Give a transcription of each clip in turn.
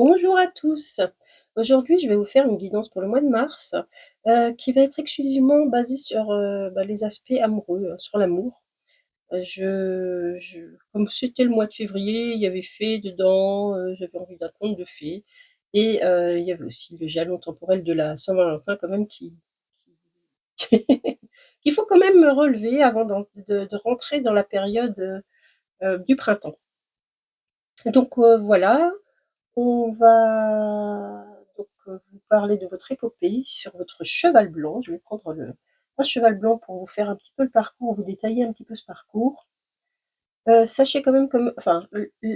Bonjour à tous. Aujourd'hui, je vais vous faire une guidance pour le mois de mars, qui va être exclusivement basée sur, les aspects amoureux, sur l'amour. Comme c'était le mois de février, il y avait fées dedans, j'avais envie d'un conte de fées et il y avait aussi le jalon temporel de la Saint-Valentin quand même qui qu'il faut quand même relever avant de rentrer dans la période, du printemps. Donc voilà. On va donc vous parler de votre épopée sur votre cheval blanc. Je vais prendre un cheval blanc pour vous faire un petit peu le parcours, vous détailler un petit peu ce parcours. Sachez quand même comme enfin,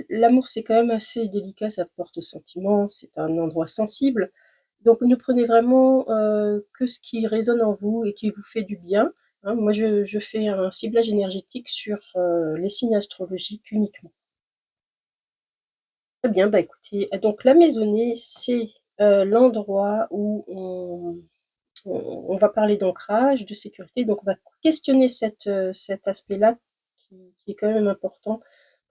l'amour, c'est quand même assez délicat, ça porte au sentiment, c'est un endroit sensible. Donc ne prenez vraiment, que ce qui résonne en vous et qui vous fait du bien, hein. Moi, je fais un ciblage énergétique sur, les signes astrologiques uniquement. Très bien, bah, écoutez, donc la maisonnée, c'est, l'endroit où on va parler d'ancrage, de sécurité, donc on va questionner cet aspect-là qui est quand même important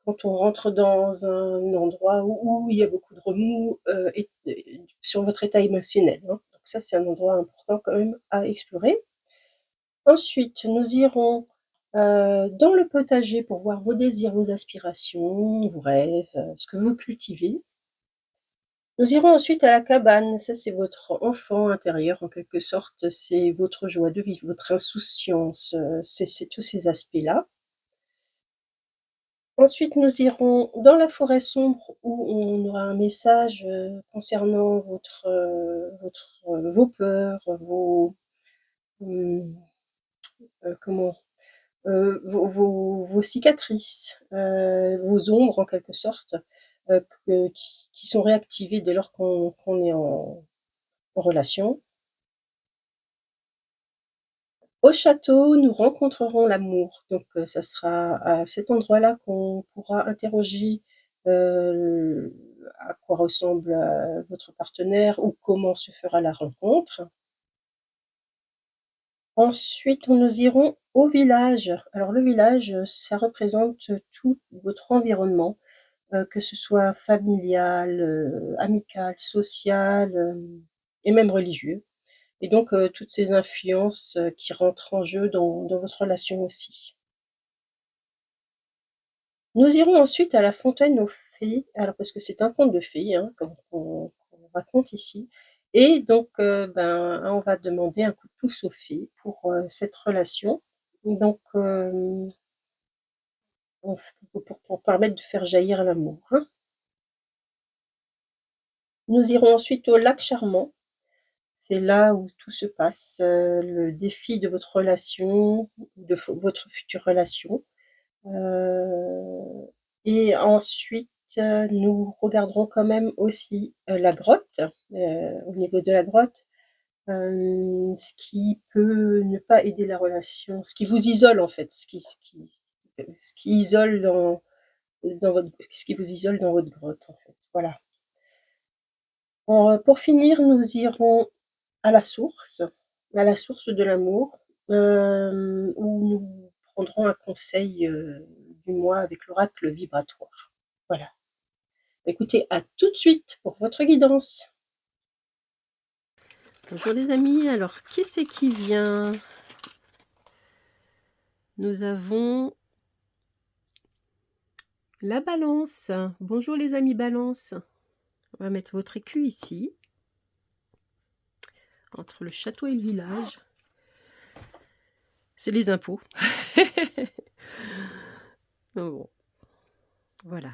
quand on rentre dans un endroit où il y a beaucoup de remous, et sur votre état émotionnel, hein. Donc ça, c'est un endroit important quand même à explorer. Ensuite, nous irons, dans le potager pour voir vos désirs, vos aspirations, vos rêves, ce que vous cultivez. Nous irons ensuite à la cabane. Ça, c'est votre enfant intérieur en quelque sorte, c'est votre joie de vivre, votre insouciance, c'est tous ces aspects-là. Ensuite, nous irons dans la forêt sombre où on aura un message, concernant vos peurs, mmh, comment? Vos cicatrices, vos ombres en quelque sorte, qui sont réactivées dès lors qu'on est en relation. Au château, nous rencontrerons l'amour, donc ça sera à cet endroit-là qu'on pourra interroger, heu, à quoi ressemble, votre partenaire ou comment se fera la rencontre. Ensuite, nous irons au village. Alors le village, ça représente tout votre environnement, que ce soit familial, amical, social, et même religieux. Et donc toutes ces influences, qui rentrent en jeu dans votre relation aussi. Nous irons ensuite à la fontaine aux fées, alors parce que c'est un conte de fées, hein, qu'on raconte ici et donc on va demander un coup de pouce aux fées pour, cette relation. Donc on f pour permettre de faire jaillir l'amour, hein. Nous irons ensuite au lac Charmant. C'est là où tout se passe, le défi de votre relation, de votre future relation. Heu et ensuite, nous regarderons quand même aussi, la grotte, au niveau de la grotte, ce qui peut ne pas aider la relation, ce qui vous isole en fait, ce qui isole ce qui vous isole dans votre grotte en fait, voilà. Pour finir, nous irons à la source de l'amour, où nous prendrons un conseil, du mois avec l'oracle vibratoire. Voilà. Écoutez, à tout de suite pour votre guidance. Bonjour les amis, alors qui c'est qui vient? Nous avons la Balance. Bonjour les amis Balance. On va mettre votre écu ici, entre le château et le village. C'est les impôts. Bon, voilà.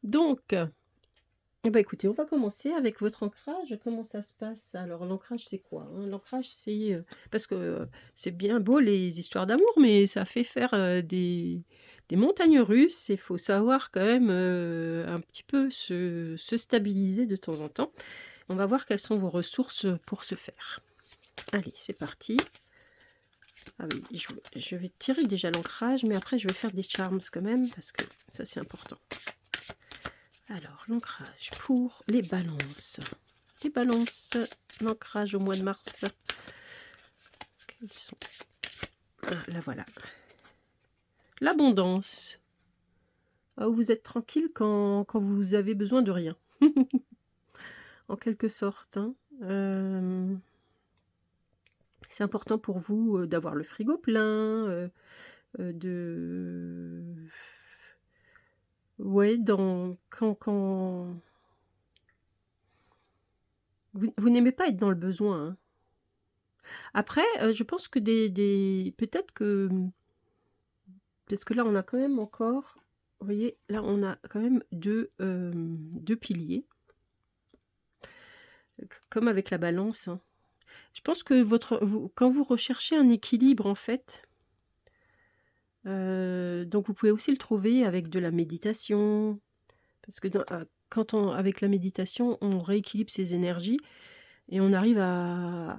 Donc, eh ben, écoutez, on va commencer avec votre ancrage. Comment ça se passe? Alors, l'ancrage, c'est quoi, hein? L'ancrage, c'est parce que c'est bien beau les histoires d'amour, mais ça fait faire des montagnes russes. Il faut savoir quand même un petit peu se stabiliser de temps en temps. On va voir quelles sont vos ressources pour ce faire. Allez, c'est parti. Ah oui, je vais tirer déjà l'ancrage, mais après, je vais faire des charms quand même, parce que ça, c'est important. Alors, l'ancrage pour les balances. Les balances, l'ancrage au mois de mars. Quels sont... Ah, là voilà. L'abondance. Ah, vous êtes tranquille quand vous avez besoin de rien. En quelque sorte, hein. C'est important pour vous, d'avoir le frigo plein, de ouais, dans quand vous n'aimez pas être dans le besoin, hein. Après, je pense que des peut-être que, parce que là, on a quand même encore, vous voyez, là, on a quand même 2 piliers, c comme avec la balance, hein. Je pense que vous quand vous recherchez un équilibre, en fait, donc vous pouvez aussi le trouver avec de la méditation, parce que quand on avec la méditation, on rééquilibre ses énergies et on arrive à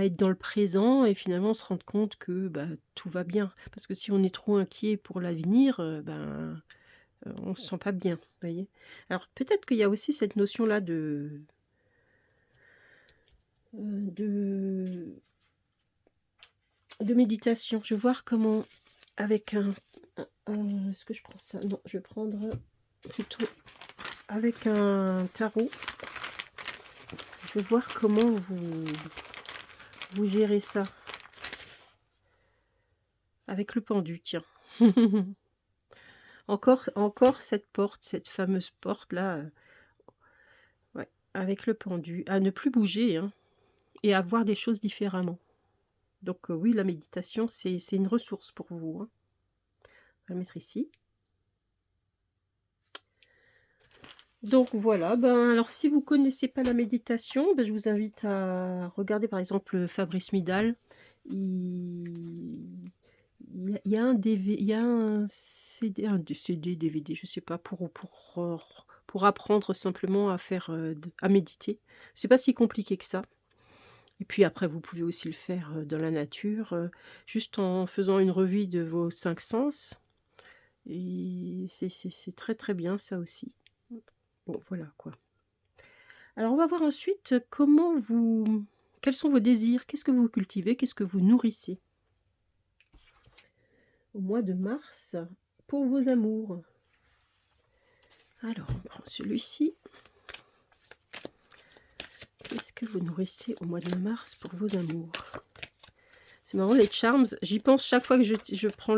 être dans le présent et finalement se rendre compte que, bah, tout va bien. Parce que si on est trop inquiet pour l'avenir, on se sent pas bien, vous voyez? Alors peut-être qu'il y a aussi cette notion-là de méditation. Je vais voir comment avec est-ce que je prends ça? Non, je vais prendre plutôt avec un tarot. Je vais voir comment vous gérez ça. Avec le pendu, tiens. Encore cette porte, cette fameuse porte-là, ouais, avec le pendu. À ne plus bouger, hein, et à voir des choses différemment. Donc oui, la méditation, c'est une ressource pour vous, hein. On va le mettre ici. Donc voilà, ben, alors si vous connaissez pas la méditation, ben, je vous invite à regarder par exemple Fabrice Midal. Il il y a un DV il y a un CD, DVD, je sais pas, pour apprendre simplement à faire, à méditer. C'est pas si compliqué que ça. Et puis après vous pouvez aussi le faire, dans la nature, juste en faisant une revue de vos 5 sens, et c'est très, très bien ça aussi. Bon, voilà quoi. Alors on va voir ensuite quels sont vos désirs? Qu'est-ce que vous cultivez? Qu'est-ce que vous nourrissez? Au mois de mars, pour vos amours. Alors on prend celui-ci. Qu'est-ce que vous nourrissez au mois de mars pour vos amours? C'est marrant, les charms, j'y pense chaque fois que je prends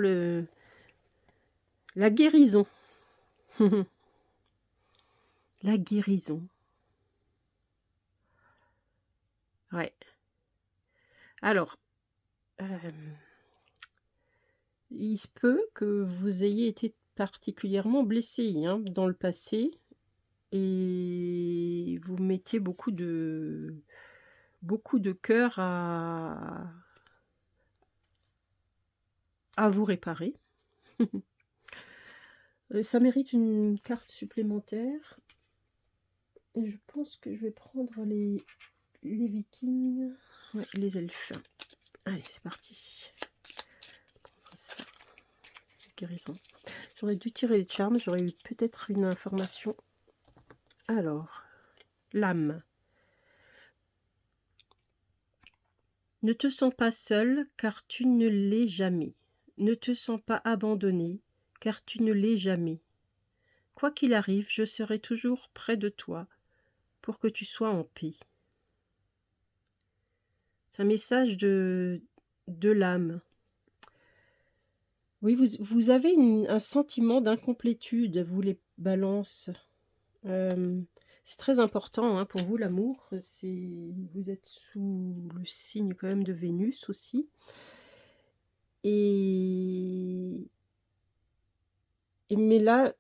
la guérison. La guérison. Ouais. Alors, il se peut que vous ayez été particulièrement blessé, hein, dans le passé, et vous mettez beaucoup de cœur à vous réparer. Ça mérite une carte supplémentaire. Et je pense que je vais prendre les vikings, ouais, les elfes. Allez, c'est parti. Ça, guérison. J'aurais dû tirer les charmes, j'aurais eu peut-être une information. Alors, l'âme. Ne te sens pas seul, car tu ne l'es jamais. Ne te sens pas abandonné, car tu ne l'es jamais. Quoi qu'il arrive, je serai toujours près de toi pour que tu sois en paix. C'est un message de l'âme. Oui, vous avez un sentiment d'incomplétude, vous les balances. C'est très important, hein, pour vous, l'amour. Vous êtes sous le signe quand même de Vénus aussi. Et, mais là,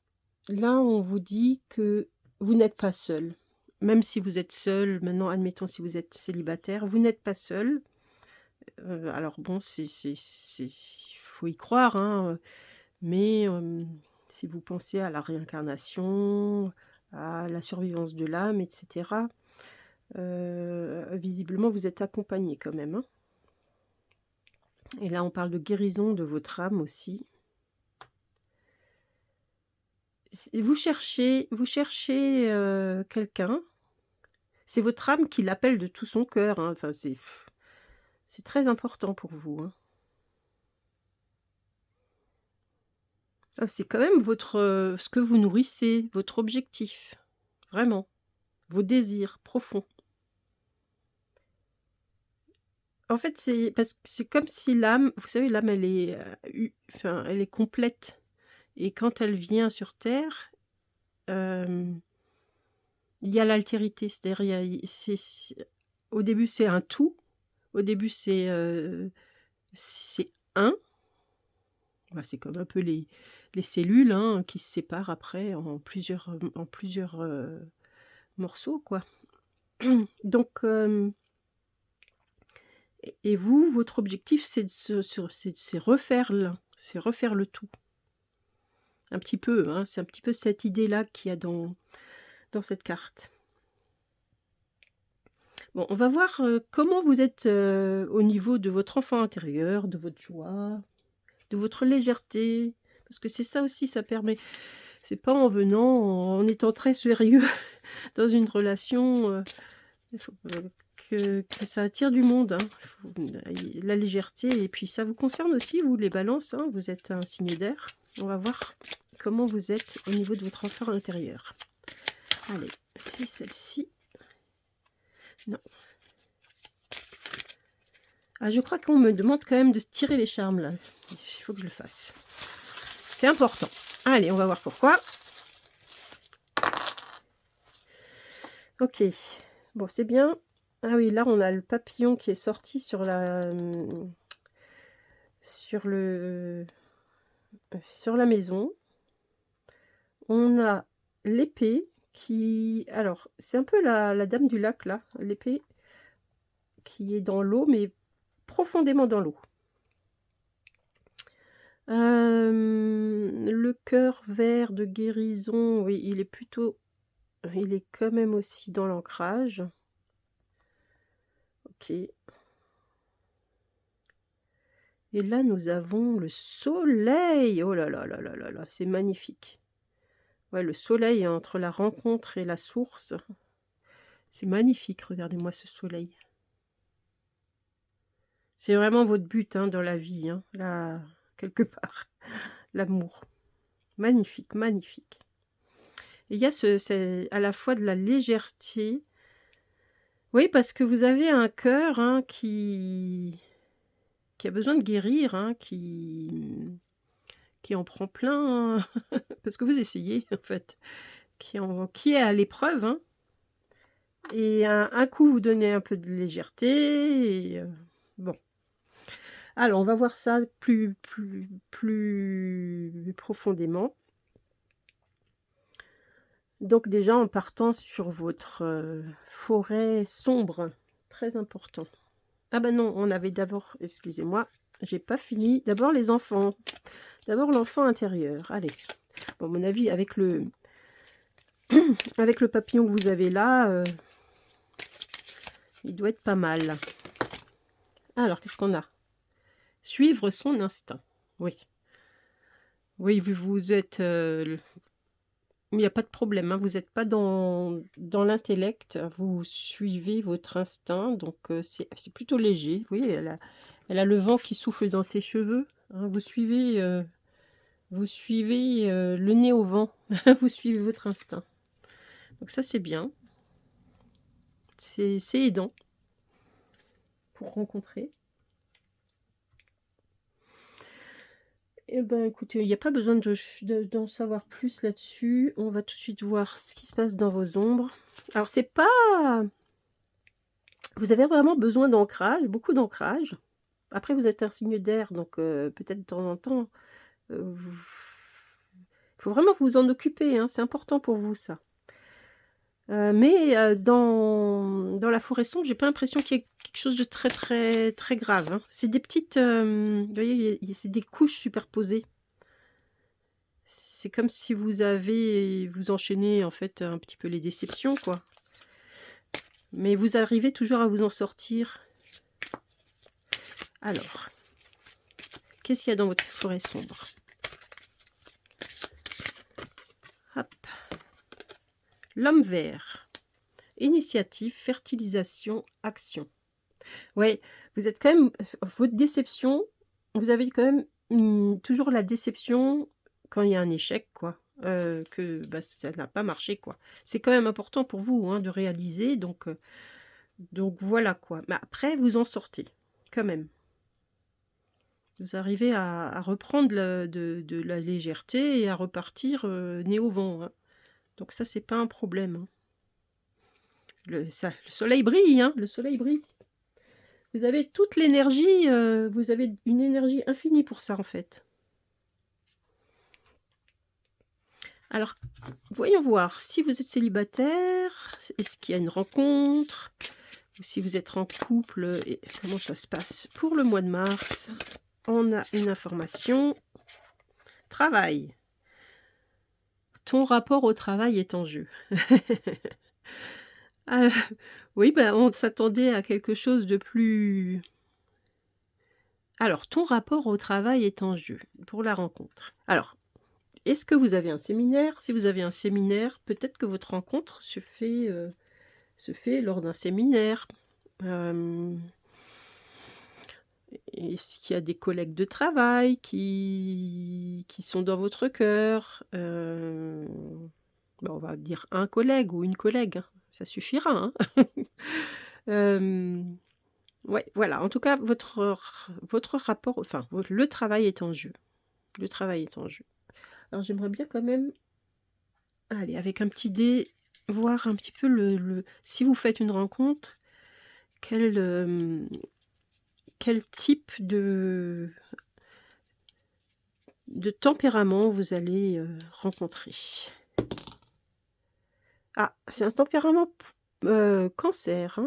on vous dit que vous n'êtes pas seul. Même si vous êtes seul, maintenant, admettons si vous êtes célibataire, vous n'êtes pas seul. Alors bon, il faut y croire, hein, mais si vous pensez à la réincarnation, à la survivance de l'âme, et cetera, visiblement vous êtes accompagné quand même, hein. Et là, on parle de guérison de votre âme aussi. Vous cherchez, quelqu'un. C'est votre âme qui l'appelle de tout son cœur, hein. Enfin, c'est très important pour vous, hein. Ah, c'est quand même votre, ce que vous nourrissez, votre objectif, vraiment, vos désirs profonds. En fait, c'est parce que c'est comme si l'âme, vous savez, l'âme, elle est, enfin, elle est complète et quand elle vient sur terre, hem, il y a l'altérité. C'est-à-dire, c'est au début, c'est un tout. Au début, c'est un. Bah, c'est comme un peu les cellules, hein, qui se séparent après en plusieurs, morceaux, quoi. Donc, et vous, votre objectif, c'est de c'est refaire c'est refaire le tout. Un petit peu, hein, c'est un petit peu cette idée-là qu'il y a dans cette carte. Bon, on va voir, comment vous êtes, au niveau de votre enfant intérieur, de votre joie, de votre légèreté. Parce que c'est ça aussi, ça permet, c'est pas en venant, en étant très sérieux dans une relation, il faut, que ça attire du monde, hein. Faut la légèreté, et puis ça vous concerne aussi, vous les balances, hein, vous êtes un signe d'air. On va voir comment vous êtes au niveau de votre enfant intérieur. Allez, c'est celle-ci. Non. Ah, je crois qu'on me demande quand même de tirer les charmes, là. Il faut que je le fasse. C'est important. Allez, on va voir pourquoi. OK. Bon, c'est bien. Ah oui, là, on a le papillon qui est sorti sur sur la maison. On a l'épée qui, alors, c'est un peu la dame du lac, là, l'épée qui est dans l'eau, mais profondément dans l'eau. Le cœur vert de guérison, oui, il est quand même aussi dans l'ancrage. OK. Et là, nous avons le soleil! Oh là là là là là là, c'est magnifique. Ouais, le soleil entre la rencontre et la source, c'est magnifique, regardez-moi ce soleil. C'est vraiment votre but, hein, dans la vie, hein, là, quelque part, l'amour. Magnifique, magnifique. Et il y a c'est à la fois de la légèreté. Oui, parce que vous avez un cœur, hein, qui a besoin de guérir, hein, qui en prend plein, hein, parce que vous essayez, en fait, qui est à l'épreuve, hein, et un coup, vous donnez un peu de légèreté, et bon. Alors, on va voir ça plus profondément. Donc déjà, en partant sur votre, forêt sombre, très important. Ah bah non, on avait d'abord, excusez-moi, j'ai pas fini. D'abord les enfants. D'abord l'enfant intérieur. Allez. Bon, à mon avis, avec le avec le papillon que vous avez là, il doit être pas mal. Alors, qu'est-ce qu'on a? Suivre son instinct. Oui. Oui, vous êtes, il n'y a pas de problème, hein, vous n'êtes pas dans l'intellect, vous suivez votre instinct, donc c'est plutôt léger. Vous voyez, elle a le vent qui souffle dans ses cheveux, hein, vous suivez le nez au vent, vous suivez votre instinct. Donc ça, c'est bien, c'est aidant pour rencontrer. Eh ben, écoutez, il n'y a pas besoin d'en savoir plus là-dessus. On va tout de suite voir ce qui se passe dans vos ombres. Alors, c'est pas... Vous avez vraiment besoin d'ancrage, beaucoup d'ancrage. Après, vous êtes un signe d'air, donc peut-être de temps en temps, il faut vraiment vous en occuper, hein, c'est important pour vous ça. Mais dans la forêt sombre, j'ai pas l'impression qu'il y ait quelque chose de très, très, très grave, hein. C'est des petites, vous voyez, c'est des couches superposées. C'est comme si vous enchaînez, en fait, un petit peu les déceptions, quoi. Mais vous arrivez toujours à vous en sortir. Alors, qu'est-ce qu'il y a dans votre forêt sombre? Hop. L'homme vert. Initiative, fertilisation, action. Ouais, vous êtes quand même, votre déception, vous avez quand même toujours la déception quand il y a un échec, quoi, que bah, ça n'a pas marché, quoi. C'est quand même important pour vous, hein, de réaliser, donc voilà, quoi. Mais après, vous en sortez, quand même. Vous arrivez à reprendre de la légèreté et à repartir nez au vent, hein. Donc ça, c'est pas un problème, hein. Le soleil brille, hein, le soleil brille. Vous avez toute l'énergie, vous avez une énergie infinie pour ça, en fait. Alors, voyons voir si vous êtes célibataire, est-ce qu'il y a une rencontre, ou si vous êtes en couple, et comment ça se passe pour le mois de mars. On a une information. Travail. Ton rapport au travail est en jeu. Ah, oui, ben, on s'attendait à quelque chose de plus... Alors, ton rapport au travail est en jeu pour la rencontre. Alors, est-ce que vous avez un séminaire? Si vous avez un séminaire, peut-être que votre rencontre se fait lors d'un séminaire. Est-ce qu'il y a des collègues de travail qui sont dans votre cœur? On va dire un collègue ou une collègue, hein, ça suffira, hein. Ouais, voilà, en tout cas, votre rapport, enfin, le travail est en jeu. Le travail est en jeu. Alors, j'aimerais bien quand même, allez, avec un petit dé, voir un petit peu si vous faites une rencontre, quel type de tempérament vous allez rencontrer. Ah, c'est un tempérament cancer,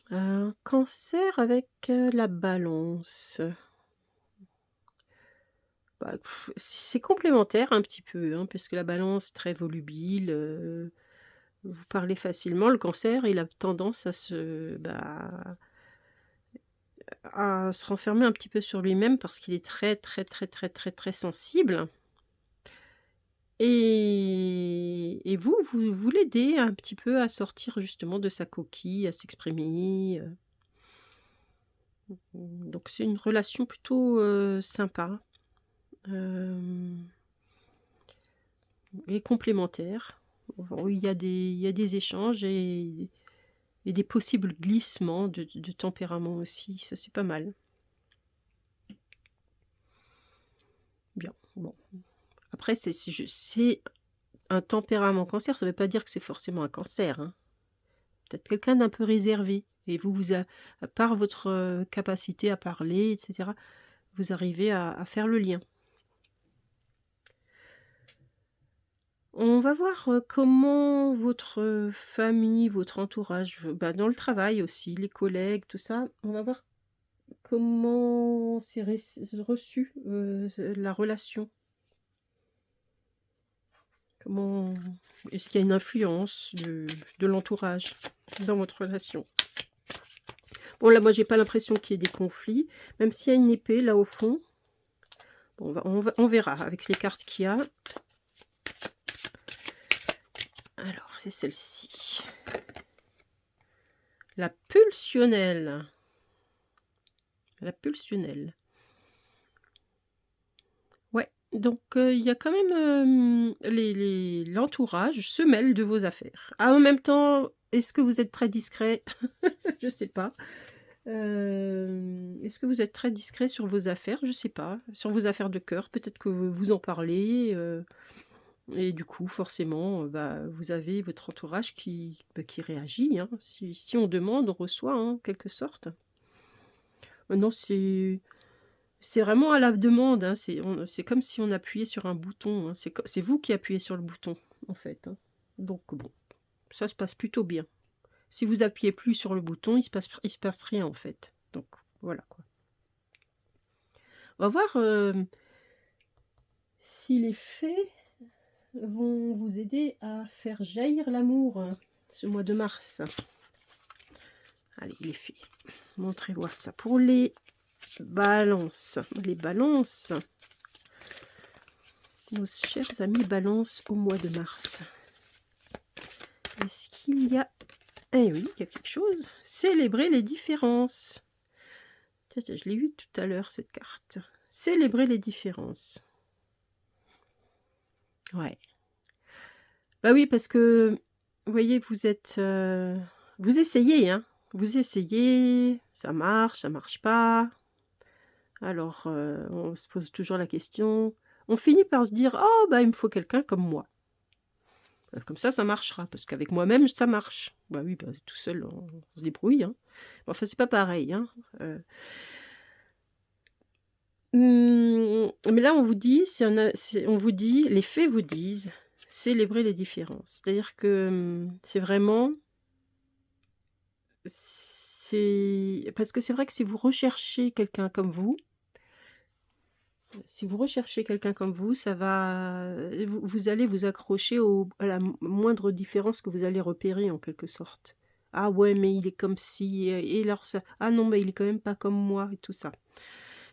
hein. Cancer avec la balance. Bah, c'est complémentaire un petit peu, hein, parce que la balance, très volubile, vous parlez facilement. Le cancer, il a tendance à se renfermer un petit peu sur lui-même parce qu'il est très, très, très, très, très, très sensible. Et vous l'aidez un petit peu à sortir justement de sa coquille, à s'exprimer. Donc c'est une relation plutôt sympa et complémentaire. Où il y a des échanges et des possibles glissements de tempérament aussi. Ça, c'est pas mal. Bien, bon. Après, c'est un tempérament cancer, ça ne veut pas dire que c'est forcément un cancer, hein. Peut-être quelqu'un d'un peu réservé. Et par votre capacité à parler, etc., vous arrivez à faire le lien. On va voir comment votre famille, votre entourage, dans le travail aussi, les collègues, tout ça, on va voir comment c'est reçu la relation. Comment est-ce qu'il y a une influence de l'entourage dans votre relation? Bon, là, moi, j'ai pas l'impression qu'il y ait des conflits, même s'il y a une épée là au fond. Bon, on verra avec les cartes qu'il y a. Alors, c'est celle-ci. La pulsionnelle. La pulsionnelle. Ouais, donc il y a quand même l'entourage se mêle de vos affaires. Ah, en même temps, est-ce que vous êtes très discret? Je sais pas. Est-ce que vous êtes très discret sur vos affaires? Je sais pas. Sur vos affaires de cœur, peut-être que vous en parlez. Et du coup, forcément, vous avez votre entourage qui réagit, hein. Si on demande, on reçoit, hein, en quelque sorte. Non, c'est vraiment à la demande, hein. C'est comme si on appuyait sur un bouton, hein. C'est vous qui appuyez sur le bouton, en fait, hein. Donc bon, ça se passe plutôt bien. Si vous appuyez plus sur le bouton, il se passe rien, en fait. Donc voilà, quoi. On va voir si les fées vont vous aider à faire jaillir l'amour ce mois de mars. Allez, les fées, montrez-moi ça pour les balances. Les balances, nos chers amis balances au mois de mars. Est-ce qu'il y a... Eh oui, il y a quelque chose. Célébrer les différences. Tiens, je l'ai eu tout à l'heure, cette carte. Célébrer les différences. Ouais. Bah oui, parce que, vous voyez, vous essayez, hein. Vous essayez, ça marche pas. Alors, on se pose toujours la question. On finit par se dire: «Oh bah, il me faut quelqu'un comme moi. Comme ça marchera, parce qu'avec moi-même, ça marche». Bah oui, bah, tout seul, on se débrouille, hein. Enfin, c'est pas pareil, hein. Heu, mais là, on vous dit, on vous dit, les faits vous disent: célébrez les différences. C'est-à-dire que, c'est vraiment c'est parce que c'est vrai que si vous recherchez quelqu'un comme vous, ça va vous allez vous accrocher à la moindre différence que vous allez repérer en quelque sorte. «Ah ouais, mais il est comme ci, et alors ça, ah non, mais il est quand même pas comme moi» et tout ça.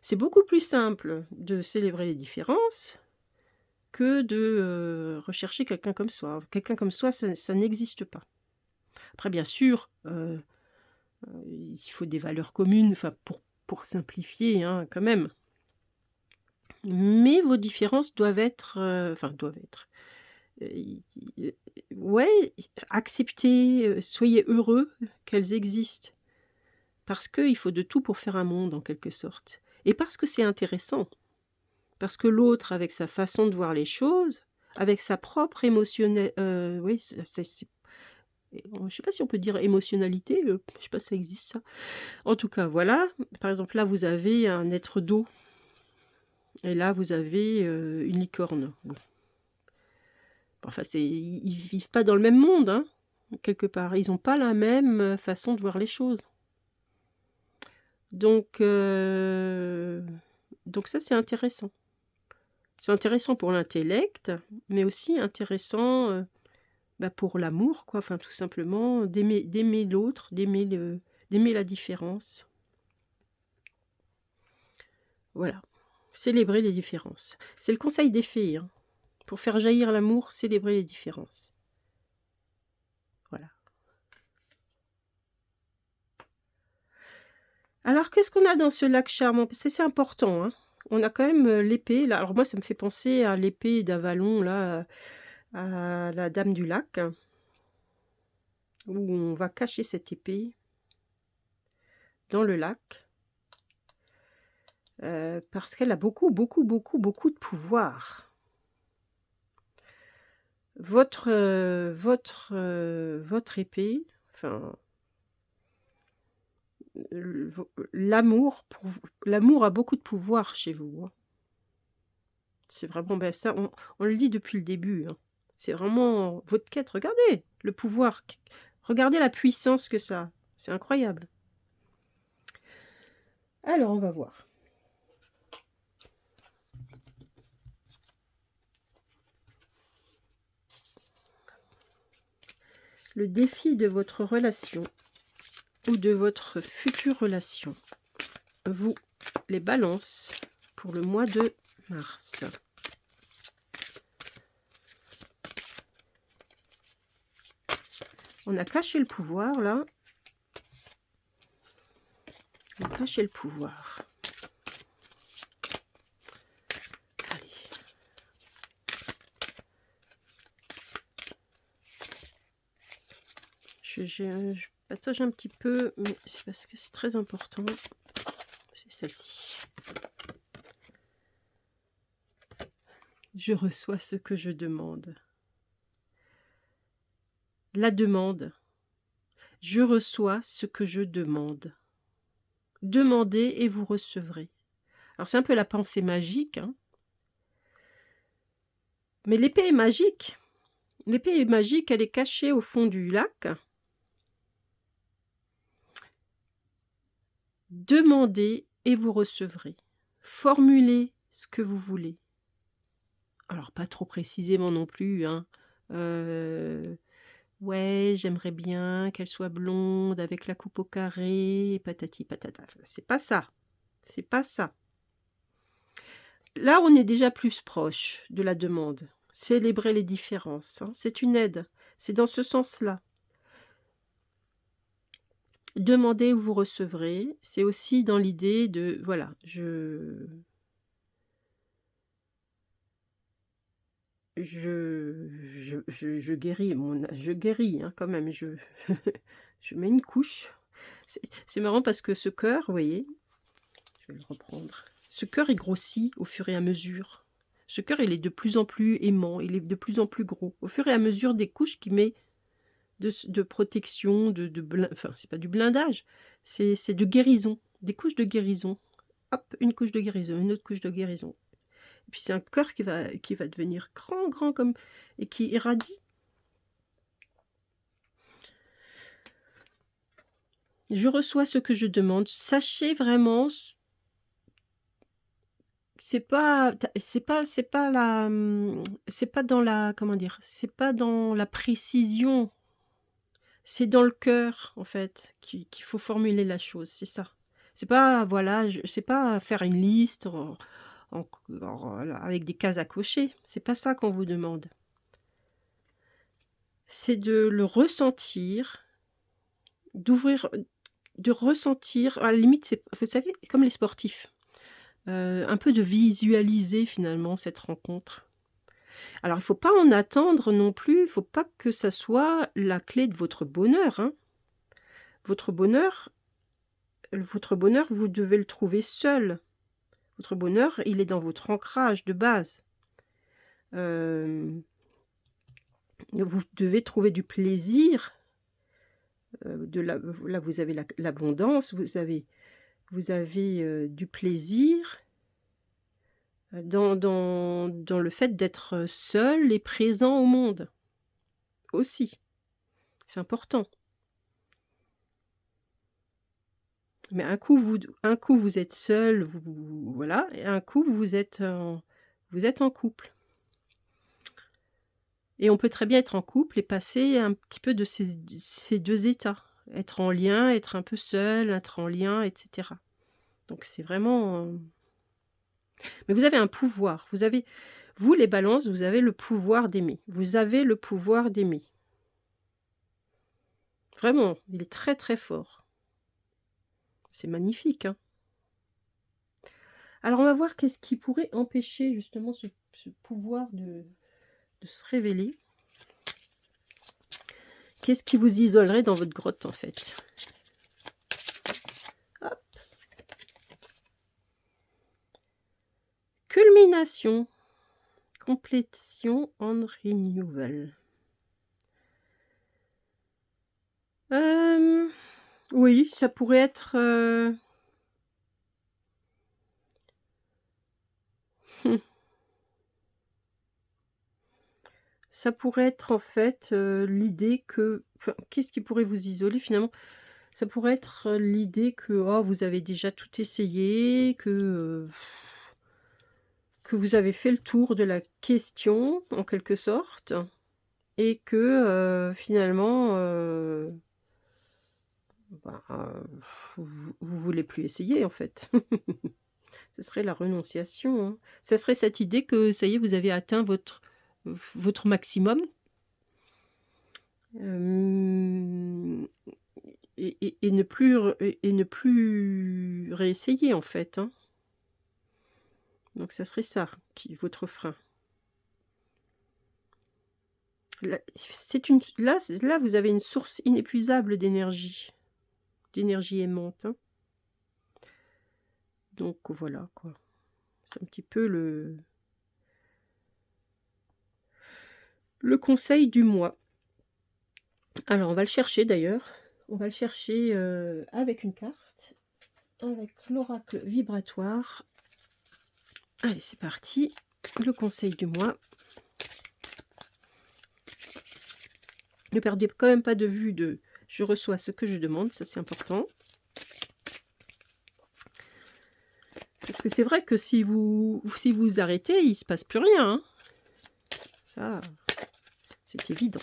C'est beaucoup plus simple de célébrer les différences que de, rechercher quelqu'un comme soi. Quelqu'un comme soi, ça n'existe pas. Après bien sûr, il faut des valeurs communes, enfin pour simplifier, hein, quand même. Mais vos différences doivent être, i i ouais, acceptez, soyez heureux qu'elles existent. Parce qu'il faut de tout pour faire un monde en quelque sorte. Et parce que c'est intéressant. Parce que l'autre, avec sa façon de voir les choses, avec sa propre oui, c'est je sais pas si on peut dire émotionnalité, je sais pas si ça existe ça. En tout cas, voilà, par exemple, là, vous avez un être d'eau et là, vous avez, une licorne. Bon, enfin, ils vivent pas dans le même monde, hein, quelque part. Ils ont pas la même, façon de voir les choses. Donc heu, donc ça, c'est intéressant. C'est intéressant pour l'intellect, mais aussi intéressant, bah, pour l'amour quoi, enfin tout simplement d'aimer l'autre, d'aimer la différence. Voilà, célébrer les différences. C'est le conseil des fées, hein. Pour faire jaillir l'amour, célébrer les différences. Voilà. Alors qu'est-ce qu'on a dans ce lac charmant? Parce que c'est important, hein. On a quand même, l'épée là, alors moi ça me fait penser à l'épée d'Avalon là, à la dame du lac, hein, où on va cacher cette épée dans le lac. Parce qu'elle a beaucoup, beaucoup, beaucoup, beaucoup de pouvoir. Votre épée, enfin, l'amour a beaucoup de pouvoir chez vous, hein. C'est vraiment, ben, ça, on le dit depuis le début, hein. C'est vraiment votre quête. Regardez le pouvoir, regardez la puissance que ça a. C'est incroyable. Alors, on va voir. Le défi de votre relation ou de votre future relation. Vous, les balances, pour le mois de mars. On a caché le pouvoir, là. On a caché le pouvoir. Allez. Je patauge un petit peu, mais c'est parce que c'est très important. C'est celle-ci. Je reçois ce que je demande. La demande. Je reçois ce que je demande. Demandez et vous recevrez. Alors c'est un peu la pensée magique, hein. Mais l'épée est magique. L'épée est magique, elle est cachée au fond du lac. Demandez et vous recevrez. Formulez ce que vous voulez. Alors pas trop précisément non plus, hein. Ouais, j'aimerais bien qu'elle soit blonde avec la coupe au carré, patati patata. C'est pas ça. C'est pas ça. Là, on est déjà plus proche de la demande. Célébrer les différences, hein, c'est une aide. C'est dans ce sens-là. Demandez où vous recevrez. C'est aussi dans l'idée de, voilà, je guéris je guéris, hein, quand même, je je mets une couche. C'est marrant parce que ce cœur, vous voyez, je vais le reprendre. Ce cœur, il grossit au fur et à mesure. Ce cœur, il est de plus en plus aimant, il est de plus en plus gros. Au fur et à mesure des couches qu'il met de protection, enfin, c'est pas du blindage, c'est de guérison, des couches de guérison. Hop, une couche de guérison, une autre couche de guérison. Et puis c'est un cœur qui va devenir grand, grand comme et qui irradie. Je reçois ce que je demande. Sachez vraiment, c'est pas la, c'est pas dans la comment dire? C'est pas dans la précision, c'est dans le cœur, en fait, qu'il faut formuler la chose, c'est ça. C'est pas voilà, c'est pas faire une liste en avec des cases à cocher, c'est pas ça qu'on vous demande. C'est de le ressentir, d'ouvrir, de ressentir, à la limite, c'est vous savez, comme les sportifs, un peu de visualiser finalement cette rencontre. Alors il faut pas en attendre non plus, il faut pas que ça soit la clé de votre bonheur, hein. Votre bonheur votre bonheur, vous devez le trouver seul. Votre bonheur, il est dans votre ancrage de base. Hem, vous devez trouver du plaisir, de la là vous avez l'abondance, vous avez, du plaisir, dans le fait d'être seul et présent au monde, aussi. C'est important. Mais un coup vous êtes seul, voilà, et un coup vous êtes en couple. Et on peut très bien être en couple et passer un petit peu de ces 2 états. Être en lien, être un peu seul, être en lien, et cetera. Donc c'est vraiment, mais vous avez un pouvoir. Vous les balances, vous avez le pouvoir d'aimer. Vous avez le pouvoir d'aimer. Vraiment, il est très, très fort. C'est magnifique, hein. Alors on va voir qu'est-ce qui pourrait empêcher justement ce pouvoir de se révéler. Qu'est-ce qui vous isolerait dans votre grotte, en fait? Hop. Culmination, completion and renewal. Oui, ça pourrait être, ça pourrait être en fait, l'idée que enfin, qu'est-ce qui pourrait vous isoler finalement? Ça pourrait être, l'idée que, oh, vous avez déjà tout essayé, que vous avez fait le tour de la question, en quelque sorte, et que, finalement, bah, vous voulez plus essayer, en fait. Ce serait la renonciation, hein. Ça serait cette idée que, ça y est, vous avez atteint votre maximum, hem et ne plus réessayer, en fait, hein. Donc ça serait ça qui votre frein. Là, vous avez une source inépuisable d'énergie aimante, hein. Donc voilà, quoi. C'est un petit peu le conseil du mois. Alors on va le chercher d'ailleurs. On va le chercher, avec une carte, avec l'oracle vibratoire. Allez, c'est parti. Le conseil du mois. Ne perdez quand même pas de vue de je reçois ce que je demande, ça c'est important. Parce que c'est vrai que si vous arrêtez, il se passe plus rien, hein. Ça, c'est évident.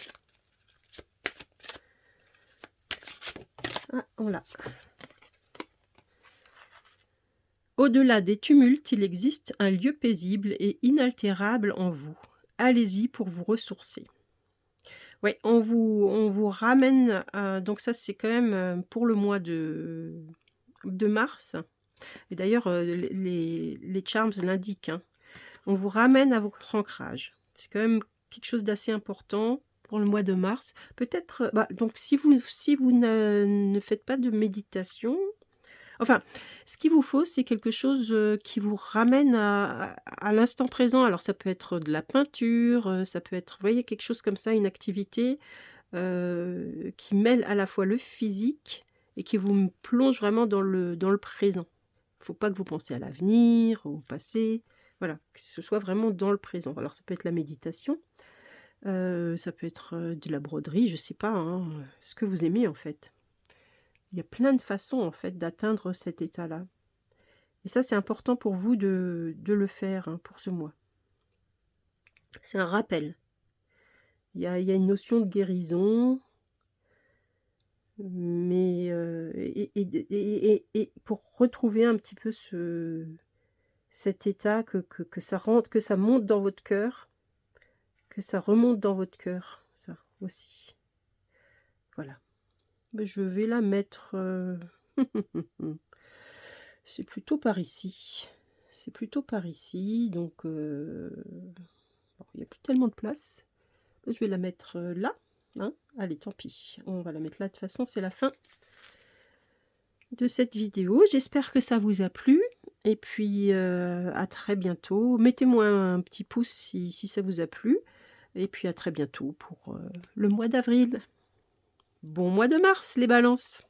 Ah, on l'a. Au-delà des tumultes, il existe un lieu paisible et inaltérable en vous. Allez-y pour vous ressourcer. Ouais, on vous ramène, donc ça c'est quand même, pour le mois de mars. Et d'ailleurs, les charms l'indiquent, hein. On vous ramène à votre ancrage. C'est quand même quelque chose d'assez important pour le mois de mars. Peut-être, donc si vous ne faites pas de méditation, enfin, ce qu'il vous faut, c'est quelque chose, qui vous ramène à l'instant présent. Alors ça peut être de la peinture, ça peut être, vous voyez, quelque chose comme ça, une activité, qui mêle à la fois le physique et qui vous plonge vraiment dans le présent. Il ne faut pas que vous pensiez à l'avenir, au passé, voilà, que ce soit vraiment dans le présent. Alors ça peut être la méditation, ça peut être, de la broderie, je sais pas, hein, ce que vous aimez en fait. Il y a plein de façons en fait d'atteindre cet état-là et ça, c'est important pour vous de le faire, hein, pour ce mois. C'est un rappel. Il y a une notion de guérison, mais et pour retrouver un petit peu cet état que ça rentre, que ça monte dans votre cœur, que ça remonte dans votre cœur, ça aussi. Voilà. Beh, je vais la mettre, c'est plutôt par ici. C'est plutôt par ici, donc bon, il y a plus tellement de place. Je vais la mettre, là, hein. Allez, tant pis, on va la mettre là. De toute façon, c'est la fin de cette vidéo. J'espère que ça vous a plu et puis, à très bientôt. Mettez-moi un petit pouce si ça vous a plu et puis à très bientôt pour, le mois d'avril. Bon mois de mars les balances!